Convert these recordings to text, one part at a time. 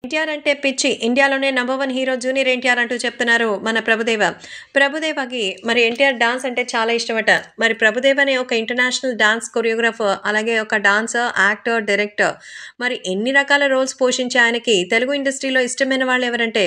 ఎన్టీఆర్ అంటే పిచ్చి. ఇండియాలోనే నంబర్ 1 హీరో జూనియర్ ఎన్టీఆర్ అంటూ చెప్తున్నారు మన ప్రభుదేవ. ప్రభుదేవకి మరి ఎన్టీఆర్ డాన్స్ అంటే చాలా ఇష్టమట. మరి ప్రభుదేవ అనే ఒక ఇంటర్నేషనల్ డాన్స్ కొరియోగ్రాఫర్, అలాగే ఒక డాన్సర్, యాక్టర్, డైరెక్టర్. మరి ఎన్ని రకాల రోల్స్ పోషించే ఆయనకి తెలుగు ఇండస్ట్రీలో ఇష్టమైన వాళ్ళెవరంటే,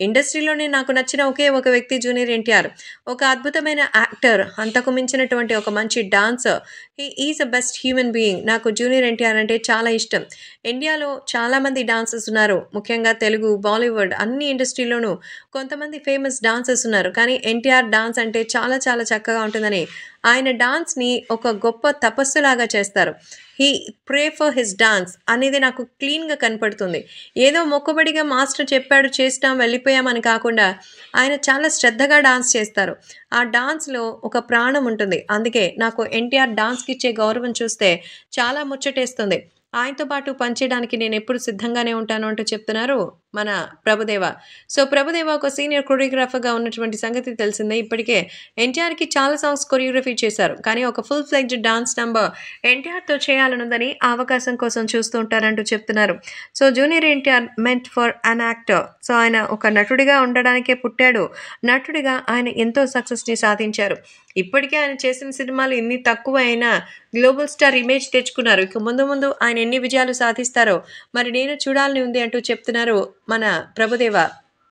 ఇండస్ట్రీలోనే నాకు నచ్చిన ఒకే ఒక వ్యక్తి జూనియర్ ఎన్టీఆర్. ఒక అద్భుతమైన యాక్టర్, అంతకు మించినటువంటి ఒక మంచి dancer. He is the best human being. నాకు జూనియర్ ఎన్టీఆర్ అంటే చాలా ఇష్టం. ఇండియాలో చాలామంది డాన్సర్స్ ఉన్నారు. ముఖ్యంగా తెలుగు, బాలీవుడ్ అన్ని ఇండస్ట్రీలోనూ కొంతమంది ఫేమస్ డాన్సర్స్ ఉన్నారు. కానీ ఎన్టీఆర్ డాన్స్ అంటే చాలా చాలా చక్కగా ఉంటుందని, ఆయన డాన్స్‌ని ఒక గొప్ప తపస్సులాగా చేస్తారు. He pray for his dance అనేది నాకు క్లీన్‌గా కనపడుతుంది. ఏదో మొక్కుబడిగా మాస్టర్ చెప్పాడు చేసినాం వెళ్ళిపోయాం అని కాకుండా, ఆయన చాలా శ్రద్ధగా డాన్స్ చేస్తారు. ఆ డాన్స్‌లో ఒక ప్రాణం ఉంటుంది. అందుకే నాకు ఎన్టీఆర్ డాన్స్‌కిచ్చే గౌరవం చూస్తే చాలా ముచ్చటేస్తుంది. ఆయనతో పాటు పనిచేయడానికి నేనెప్పుడు సిద్ధంగానే ఉంటాను అంటూ చెప్తున్నారు మన ప్రభుదేవ. సో, ప్రభుదేవ ఒక సీనియర్ కొరియోగ్రాఫర్‌గా ఉన్నటువంటి సంగతి తెలిసిందే. ఇప్పటికే ఎన్టీఆర్‌కి చాలా సాంగ్స్ కొరియోగ్రఫీ చేశారు. కానీ ఒక ఫుల్ ఫ్లెడ్జ్డ్ డాన్స్ నంబర్ ఎన్టీఆర్‌తో చేయాలనుందని ఆ అవకాశం కోసం చూస్తూ ఉంటారంటూ చెప్తున్నారు. So, junior NTR meant for an actor. So, ఆయన ఒక నటుడిగా ఉండడానికే పుట్టాడు. నటుడిగా ఆయన ఎంతో సక్సెస్‌ని సాధించారు. ఇప్పటికే ఆయన చేసిన సినిమాలు ఎన్ని తక్కువ అయినా గ్లోబల్ స్టార్ ఇమేజ్ తెచ్చుకున్నారు. ఇక ముందు ముందు ఆయన ఎన్ని విజయాలు సాధిస్తారో మరి నేను చూడాలని ఉంది అంటూ చెప్తున్నారు మన ప్రభుదేవ.